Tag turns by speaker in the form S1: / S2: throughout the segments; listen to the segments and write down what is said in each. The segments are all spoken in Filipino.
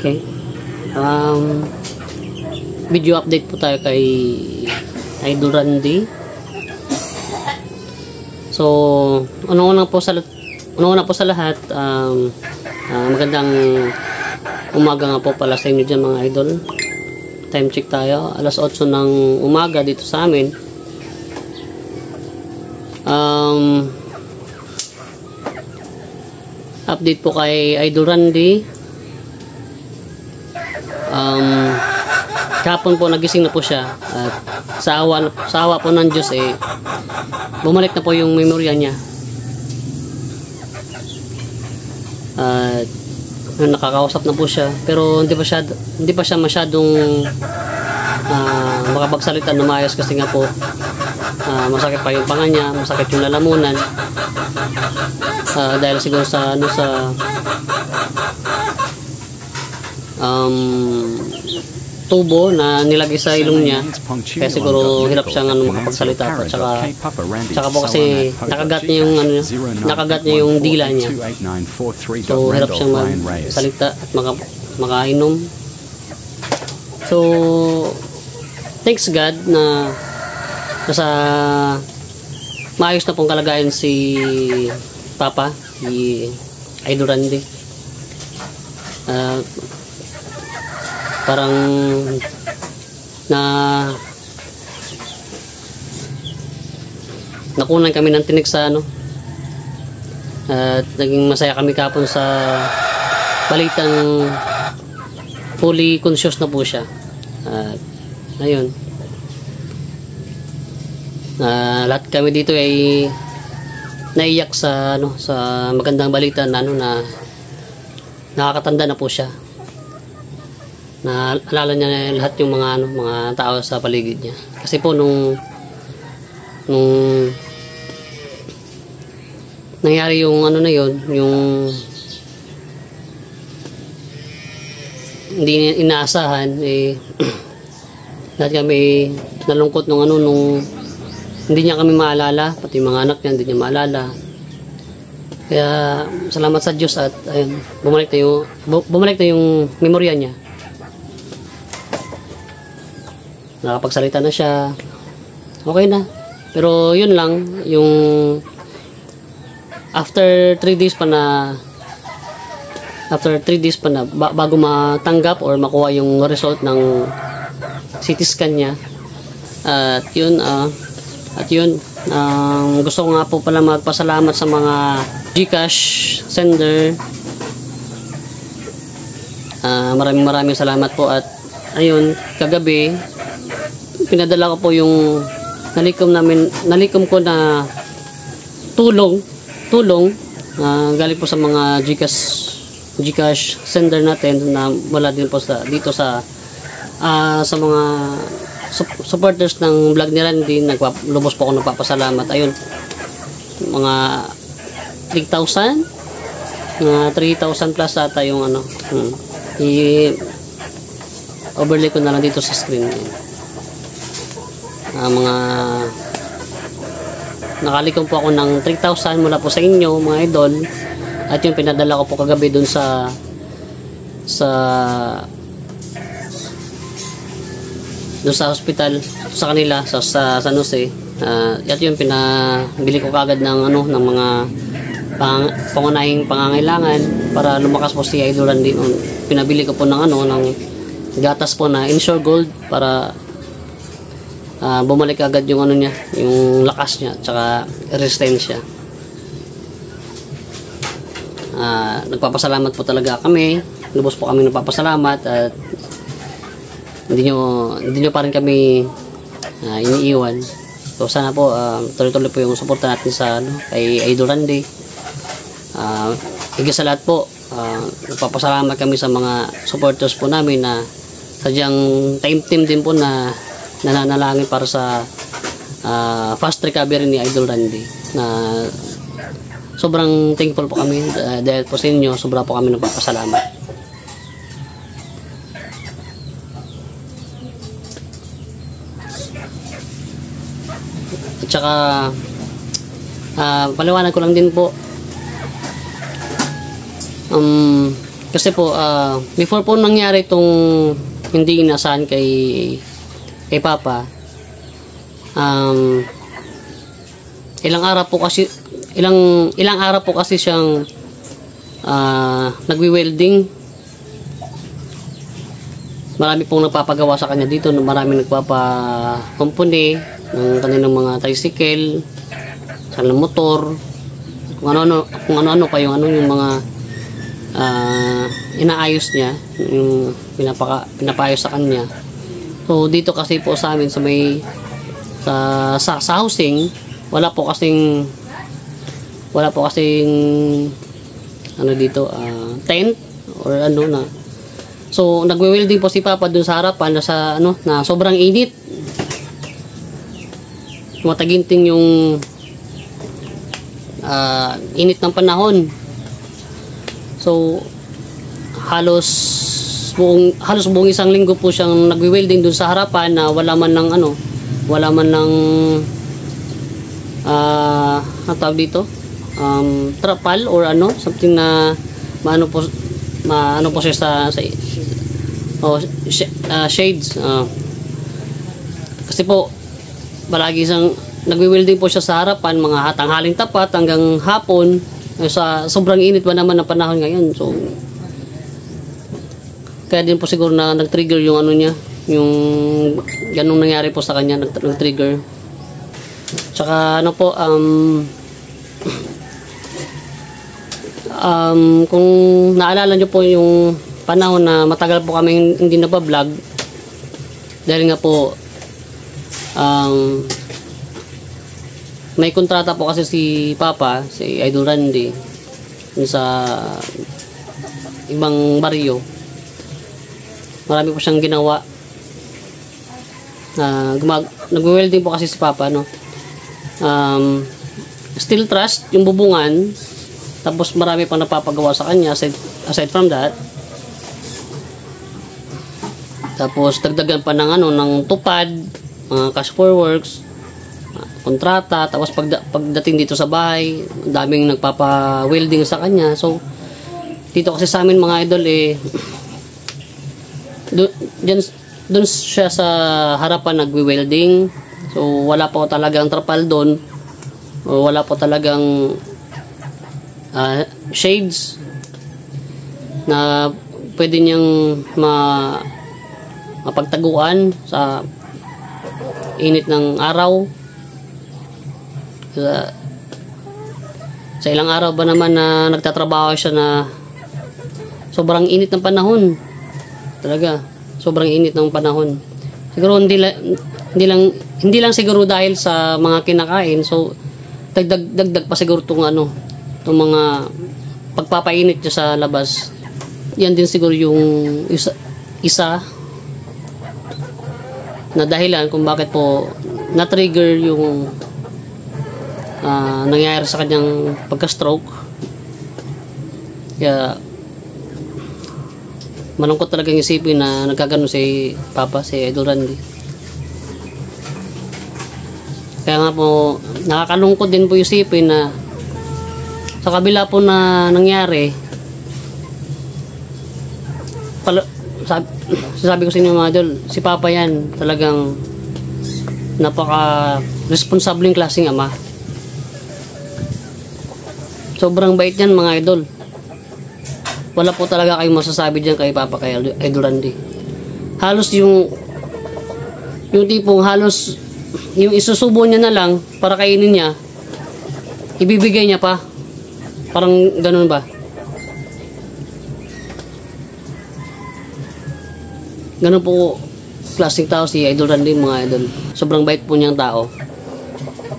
S1: Okay. Video update po tayo kay Idol Randy. So, una po sa lahat, magandang umaga nga po pala sa inyo dyan mga idol. Time check tayo, alas 8 ng umaga dito sa amin. Update po kay Idol Randy. Kahapon po nagising na po siya at sa awa po ng Diyos bumalik na po yung memorya niya at nakakausap na po siya, pero hindi pa siya masyadong makapagsalita na maayos kasi nga po masakit pa yung panga niya, masakit yung lalamunan dahil siguro sa tubo na nilagay sa ilong niya, kaya siguro hirap siyang makapagsalita at saka po kasi nakagat niya yung dila niya, so hirap siyang magsalita at makainom. So thanks God na nasa maayos na pong kalagayan si Papa, si Idol Randy. Parang nakunan kami ng tinik sa at naging masaya kami kapon sa balitang fully conscious na po siya. At ayun, lahat kami dito ay naiyak sa magandang balita na nakakatanda na po siya. Naalala niya na lahat yung mga tao sa paligid niya. Kasi po nung nangyari yung yung hindi inaasahan, lahat kami nalungkot nung hindi niya kami maalala, pati mga anak niya hindi niya maalala. Kaya salamat sa Diyos at ayun, bumalik na yung memorya niya. Nakapagsalita na siya, okay na. Pero yun lang, yung after 3 days pa na bago matanggap or makuha yung result ng CT scan niya. At yun, gusto ko nga po pala magpasalamat sa mga GCash sender. Maraming salamat po. At ayun, kagabi pinadala ko po yung nalikom ko na tulong galing po sa mga GCash sender natin na wala din po dito sa mga supporters ng vlog ni Randy. Lubos po ako nagpapasalamat. Ayun, mga 3,000 plus ata yung i-overlay ko na lang dito sa screen. Mga nakalikom po ako ng 3,000 mula po sa inyo mga idol, at yung pinadala ko po kagabi dun sa hospital sa kanila sa San Jose. At yung pinabili ko kagad ng mga pangunahing pangangailangan para lumakas po si Idol Randy. Pinabili ko po ng gatas po na Ensure Gold para bumalik agad yung yung lakas niya tsaka resistensya. Nagpapasalamat po talaga kami, lubos po kami nagpapasalamat, at hindi nyo pa rin kami iniiwan. So sana po tuloy-tuloy po yung suporta natin sa kay Idol Randy. Higit sa lahat po, nagpapasalamat kami sa mga supporters po namin na sadyang team din po na nananalangin para sa fast recovery ni Idol Randy. Na sobrang thankful po kami dahil po sa inyo, sobra po kami nagpapasalamat. At saka paliwanag ko lang din po, Kasi po, before po nangyari itong hindi inasahan kay Papa, ilang araw po kasi siyang nagwi-welding. Marami pong nagpapagawa sa kanya dito, marami nagpapakumpuni ng kanilang mga tricycle, sa motor, kung ano-ano pa yung yung mga inaayos niya, yung pinapaayos sa kanya. So dito kasi po sa amin sa housing, wala po kasing tent or na. So nagwe-welding po si Papa dun sa harapan na sobrang init. Mataginting yung init ng panahon. So halos buong isang linggo po siyang nagwe-welding dun sa harapan na wala man ng tawag dito, trapal or something na maano po siya sa shades. Kasi po palagi siyang nagwi-welding po siya sa harapan, mga tanghaling tapat hanggang hapon, sa sobrang init ba naman ng panahon ngayon. So kaya din po siguro na nag-trigger yung niya, yung ganung nangyari po sa kanya, nag-trigger. Tsaka kung naalala nyo po yung panahon na matagal po kami hindi nagpa-vlog dahil nga po may kontrata po kasi si Papa, si Idol Randy, sa ibang baryo. Marami po siyang ginawa. Nag-welding po kasi si Papa, steel truss yung bubungan, tapos marami pang napapagawa sa kanya aside from that. Tapos dagdagan pa ng tupad, cash for works, kontrata. Tapos pagdating dito sa bahay, daming nagpapa-welding sa kanya. So dito kasi sa amin mga idol doon siya sa harapan nagwi-welding. So wala po talagang trapal doon, o wala po talagang shades na pwede niyang mapagtaguan sa init ng araw. Sa ilang araw ba naman na nagtatrabaho siya na sobrang init ng panahon. Talaga, sobrang init ng panahon. Siguro hindi lang siguro dahil sa mga kinakain. So dagdag pa siguro itong mga pagpapainit niya sa labas. Yan din siguro yung isa na dahilan kung bakit po na-trigger yung nangyayari sa kanyang pagka-stroke. Kaya malungkot talagang isipin na nagkagano si Papa, si Idol Randy. Kaya nga po nakakalungkot din po isipin na sa kabila po na nangyari, sabi ko sa inyo mga idol, si Papa yan talagang napaka responsableng klaseng ama. Sobrang bait yan mga idol. Wala po talaga kayong masasabi dyan kay Papa, kay Idol Randy. Halos yung tipong halos yung isusubo niya na lang para kainin niya, ibibigay niya pa. Parang ganun ba? Ganun po klaseng tao si Idol Randy mga idol. Sobrang bait po niyang tao.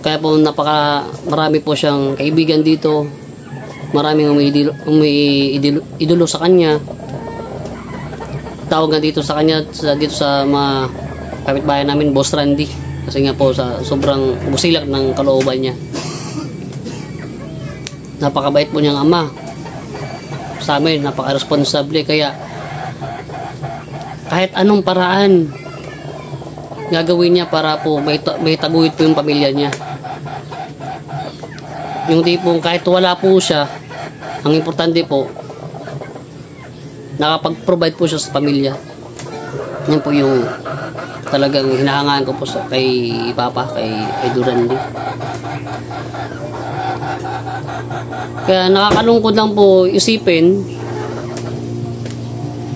S1: Kaya po marami po siyang kaibigan dito. Maraming umiidolo sa kanya. Tawag nga dito sa kanya, dito sa mga kapitbahay namin, Boss Randy. Kasi nga po sa sobrang busilak ng kalooban niya. Napakabait po niyang ama sa amin, napaka-responsable. Kaya kahit anong paraan gagawin niya para po may taguyod po yung pamilya niya. Yung tipong kahit wala po siya, ang importante po nakapag-provide po siya sa pamilya. Yan po yung talagang hinahangaan ko po kay Papa, kay Idol Randy. Kaya nakakalungkot lang po isipin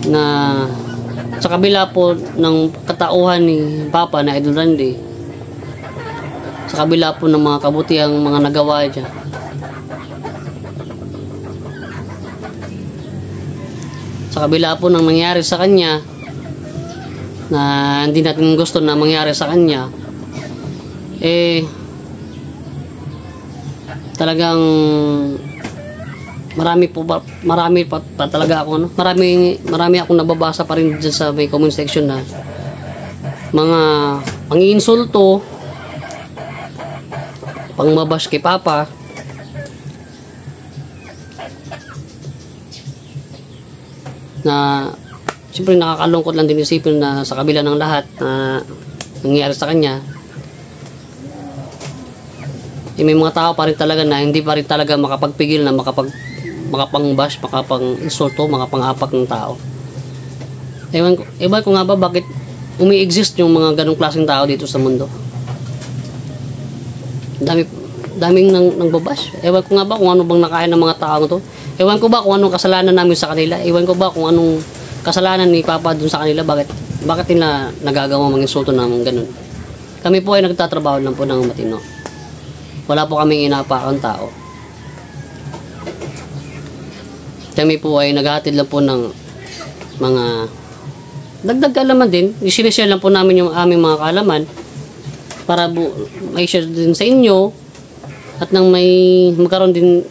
S1: na sa kabila po ng katauhan ni Papa na Idol Randy, sa kabila po ng mga kabutihang mga nagawa niya, sa kabila po ng nangyari sa kanya na hindi natin gusto na mangyari sa kanya, talagang marami pa talaga ako, no? Marami akong nababasa pa rin dyan sa may comment section na mga pang-iinsulto, pangmabash kay Papa, na siyempre nakakalungkot lang din isipin na sa kabila ng lahat na nangyari sa kanya, may mga tao pa rin talaga na hindi pa rin talaga makapagpigil na makapang-bash, makapang-insulto, makapang-apak ng tao. Ewan ko nga ba bakit umi-exist yung mga ganong klaseng tao dito sa mundo. Daming nang babash. Ewan ko nga ba kung ano bang nakain ng mga tao to. Ewan ko ba kung anong kasalanan namin sa kanila. Ewan ko ba kung anong kasalanan ni Papa dun sa kanila. Bakit nila nagagawa mga insulto ng ganun. Kami po ay nagtatrabaho lang po ng matino. Wala po kaming inapakang tao. Kami po ay naghahatid lang po ng mga dagdag kaalaman din. Sinishare lang po namin yung aming mga kaalaman para may share din sa inyo at nang may magkaroon din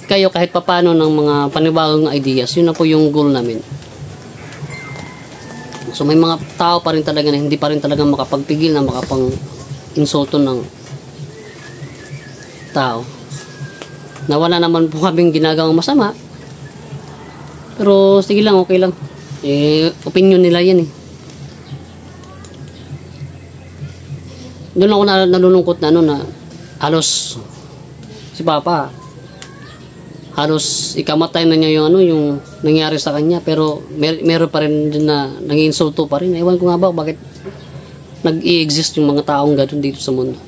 S1: kayo kahit papano ng mga panibagong ideas. Yun na po yung goal namin. So may mga tao pa rin talaga na hindi pa rin talaga makapagpigil na makapang-insulto ng tao. Na wala naman po kaming ginagawang masama. Pero sige lang, okay lang. Opinion nila yan eh. Doon ako nalulungkot na na halos si Papa halos ikamatay na niya yung nangyari sa kanya, pero meron pa rin din na nangiinsulto pa rin. Ewan ko nga ba bakit nag-i-exist yung mga taong gano'n dito sa mundo.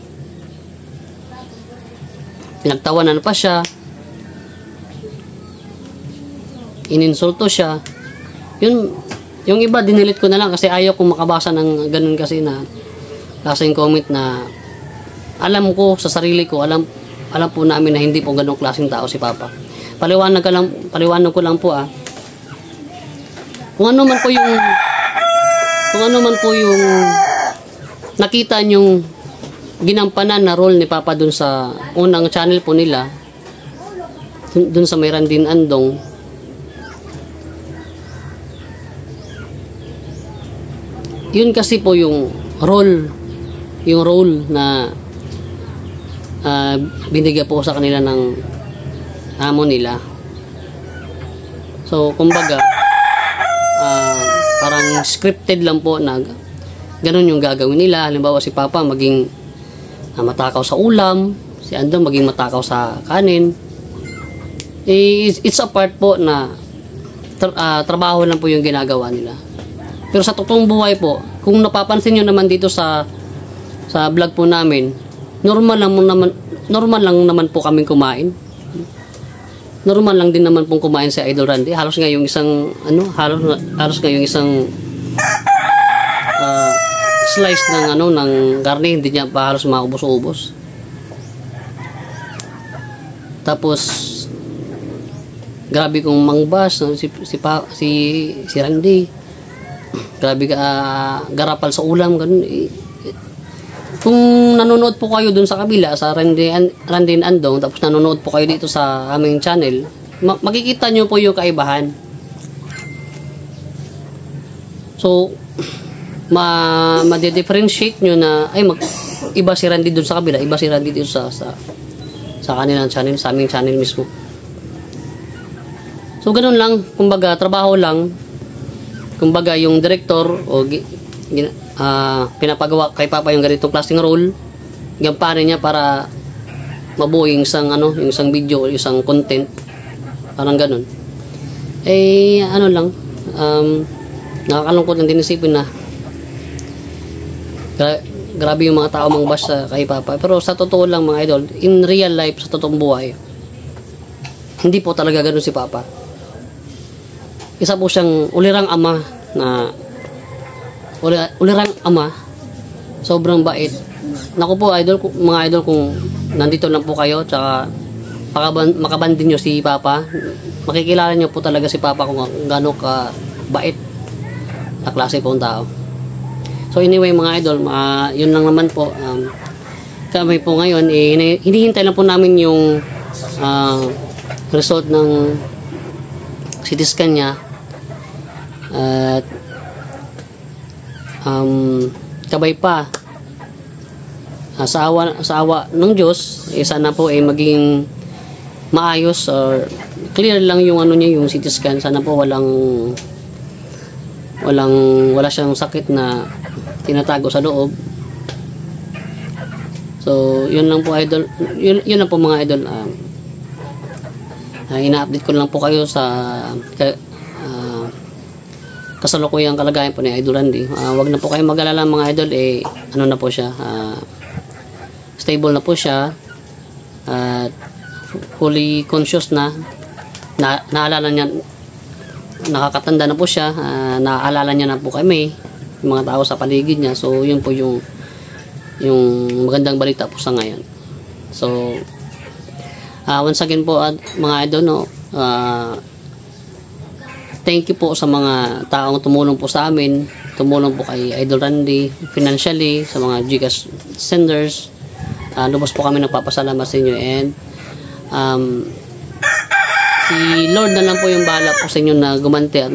S1: Pinagtawanan pa siya, ininsulto siya. Yung iba dinilit ko na lang kasi ayaw kong makabasa ng ganun kasi na klaseng comment na alam ko sa sarili ko, alam po namin na hindi po ganung klaseng tao si Papa. Paliwanag ko lang po kung ano man po yung nakita nyong ginampanan na role ni Papa dun sa unang channel po nila, dun sa may Randin Andong, yun kasi po yung role na binigay po sa kanila ng amo nila. So kumbaga parang scripted lang po na ganun yung gagawin nila. Halimbawa si Papa maging matakaw sa ulam, si Andong maging matakaw sa kanin. It's a part po na trabaho lang po yung ginagawa nila. Pero sa totoong buhay po, kung napapansin nyo naman dito sa vlog po namin, normal lang naman po kaming kumain. Normal lang din naman pong kumain si Idol Randy. Halos nga yung isang slice ng karne hindi niya pa halos maubos-ubos. Tapos grabe kong mangbas si Randy. Grabe ka garapal sa ulam ganun. Kung nanonood po kayo dun sa kabila sa Randin Andong, tapos nanonood po kayo dito sa aming channel, makikita nyo po yung kaibahan. So ma-differentiate nyo na iba si Randy dun sa kabila, iba si Randy dito sa kanilang channel, sa aming channel mismo. So ganun lang, kumbaga trabaho lang. Kumbaga yung director o pinapagawa kay Papa yung ganitong klaseng role, gampanin niya para mabuo yung isang video o isang content, parang ganun. Ano lang, nakakalungkot lang din isipin na grabe yung mga tao mang bash sa kay Papa. Pero sa totoo lang mga idol, in real life, sa totoong buhay, hindi po talaga ganun si Papa. Isa po siyang ulirang ama na ulirang ama, sobrang bait. Naku po idol, mga idol, kung nandito lang po kayo, tsaka makabandin nyo si Papa, makikilala nyo po talaga si Papa kung gaano ka bait na klase pong tao. So anyway mga idol, yun lang naman po. Kami po ngayon, hinihintay lang po namin yung result ng CT scan niya. At kabay pa, sa awa ng Diyos, sana po ay maging maayos or clear lang yung ano niya, yung CT scan. Sana po wala siyang sakit na tinatago sa loob. So yun lang po idol, yun lang po mga idol. Ina-update ko lang po kayo sa kasalukuyang kalagayan po ni Idol Randy. Wag na po kayo mag-alala mga idol, ano na po siya, stable na po siya at fully conscious na, naalala niya, nakakatanda na po siya, naaalala niya na po kami, yung mga tao sa paligid niya. So yun po yung magandang balita po sa ngayon. So once again po mga idol, no, thank you po sa mga taong tumulong po sa amin, tumulong po kay Idol Randy financially, sa mga GCash senders. Lubos po kami nagpapasalamat sa inyo, and si Lord na lang po yung bahala po sa inyo na gumanti at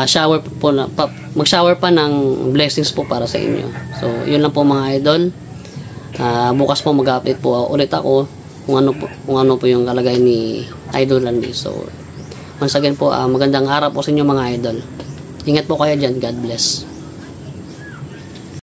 S1: shower po na, mag-shower pa ng blessings po para sa inyo. So yun lang po mga idol. Bukas po mag-update po ulit ako kung ano po yung kalagayan ni Idol Randy. So once again po, magandang araw po sa inyo mga idol. Ingat po kayo dyan. God bless.